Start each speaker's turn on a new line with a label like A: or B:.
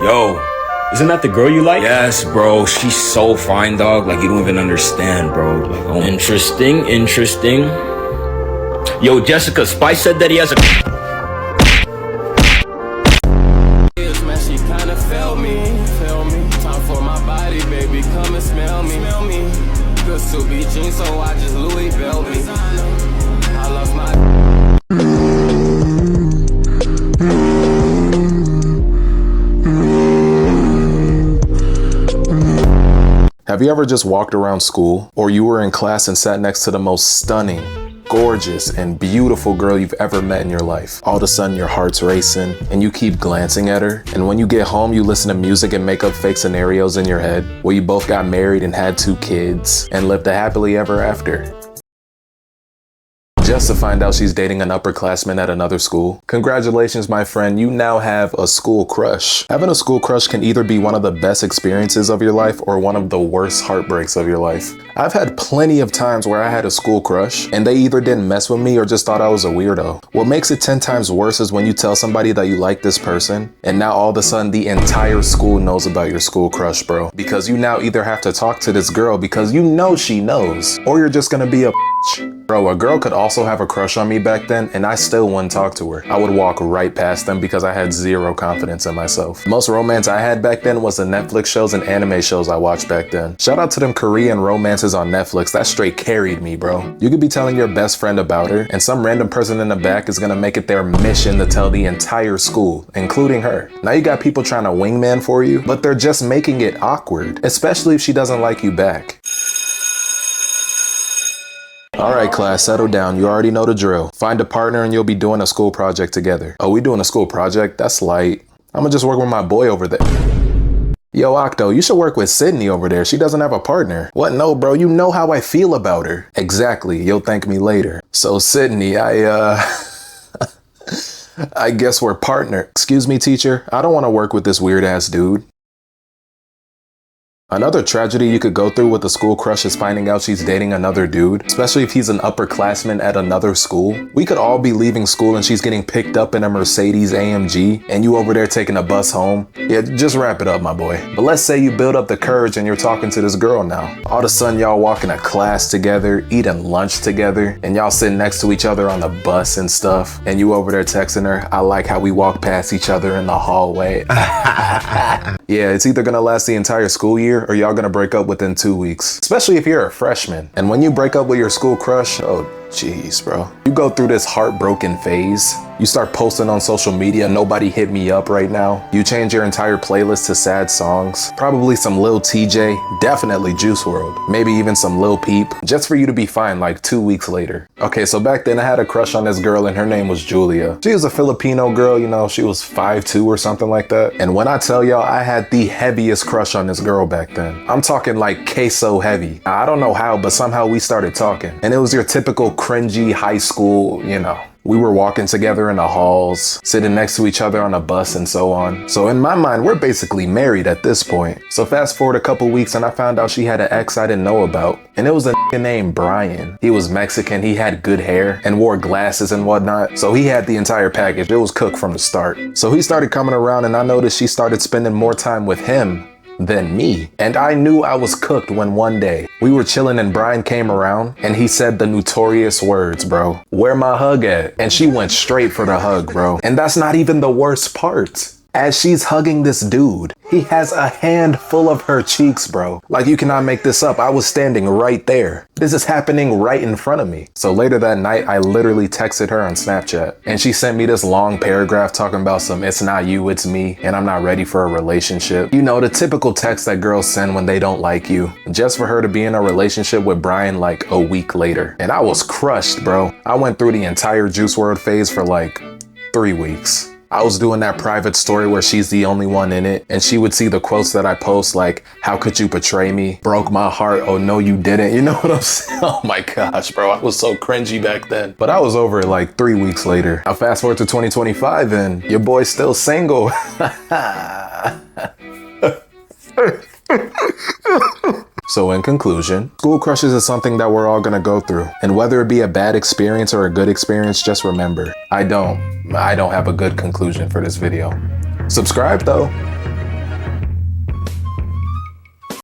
A: Yo, isn't that the girl you like? Yes, bro. She's so fine, dog. Like, you don't even understand, bro. Like, oh. Interesting. Yo, Jessica, Spice said that he has a...
B: Man, she kinda felt me. Time for my body, baby, come and smell me. Good to be jeans, so I just Louis Belt me. I lost my...
C: Have you ever just walked around school, or you were in class and sat next to the most stunning, gorgeous, and beautiful girl you've ever met in your life? All of a sudden your heart's racing and you keep glancing at her, and when you get home you listen to music and make up fake scenarios in your head where you both got married and had 2 kids and lived a happily ever after. Just to find out she's dating an upperclassman at another school. Congratulations, my friend, you now have a school crush. Having a school crush can either be one of the best experiences of your life or one of the worst heartbreaks of your life. I've had plenty of times where I had a school crush and they either didn't mess with me or just thought I was a weirdo. What makes it 10 times worse is when you tell somebody that you like this person and now all of a sudden the entire school knows about your school crush, bro. Because you now either have to talk to this girl because you know she knows, or you're just gonna be a Bro, a girl could also have a crush on me back then and I still wouldn't talk to her. I would walk right past them because I had zero confidence in myself. Most romance I had back then was the Netflix shows and anime shows I watched back then. Shout out to them Korean romances on Netflix. That straight carried me, bro. You could be telling your best friend about her and some random person in the back is gonna make it their mission to tell the entire school, including her. Now you got people trying to wingman for you, but they're just making it awkward, especially if she doesn't like you back. Alright class, settle down. You already know the drill. Find a partner and you'll be doing a school project together. Oh, we doing a school project? That's light. I'ma just work with my boy over there. Yo, Octo, you should work with Sydney over there. She doesn't have a partner. What? No, bro, you know how I feel about her. Exactly, you'll thank me later. So Sydney, I guess we're partner. Excuse me, teacher. I don't want to work with this weird ass dude. Another tragedy you could go through with a school crush is finding out she's dating another dude, especially if he's an upperclassman at another school. We could all be leaving school and she's getting picked up in a Mercedes AMG and you over there taking a bus home. Yeah, just wrap it up, my boy. But let's say you build up the courage and you're talking to this girl now. All of a sudden y'all walking to class together, eating lunch together, and y'all sitting next to each other on the bus and stuff. And you over there texting her, I like how we walk past each other in the hallway. Yeah, it's either gonna last the entire school year or y'all gonna break up within 2 weeks, especially if you're a freshman. And when you break up with your school crush, oh jeez, bro. You go through this heartbroken phase. You start posting on social media, nobody hit me up right now. You change your entire playlist to sad songs. Probably some Lil TJ, definitely Juice WRLD. Maybe even some Lil Peep, just for you to be fine like 2 weeks later. Okay, so back then I had a crush on this girl and her name was Julia. She was a Filipino girl, you know, she was 5'2" or something like that. And when I tell y'all, I had the heaviest crush on this girl back then. I'm talking like queso heavy. I don't know how, but somehow we started talking. And it was your typical cringy high school, you know. We were walking together in the halls, sitting next to each other on a bus and so on. So in my mind, we're basically married at this point. So fast forward a couple weeks and I found out she had an ex I didn't know about. And it was a nigga named Brian. He was Mexican, he had good hair and wore glasses and whatnot. So he had the entire package. It was cooked from the start. So he started coming around and I noticed she started spending more time with him than me. And I knew I was cooked when one day we were chilling and Brian came around and he said the notorious words, bro. Where my hug at? And she went straight for the hug, bro. And that's not even the worst part. As she's hugging this dude, he has a hand full of her cheeks, bro. Like, you cannot make this up. I was standing right there. This is happening right in front of me. So later that night, I literally texted her on Snapchat and she sent me this long paragraph talking about some it's not you, it's me, and I'm not ready for a relationship. You know, the typical text that girls send when they don't like you, just for her to be in a relationship with Brian like a week later. And I was crushed, bro. I went through the entire Juice WRLD phase for like 3 weeks. I was doing that private story where she's the only one in it and she would see the quotes that I post like, how could you betray me? Broke my heart. Oh no, you didn't. You know what I'm saying? Oh my gosh, bro. I was so cringy back then. But I was over it like 3 weeks later. Now fast forward to 2025 and your boy's still single. So in conclusion, school crushes is something that we're all gonna go through. And whether it be a bad experience or a good experience, just remember, I don't have a good conclusion for this video. Subscribe though.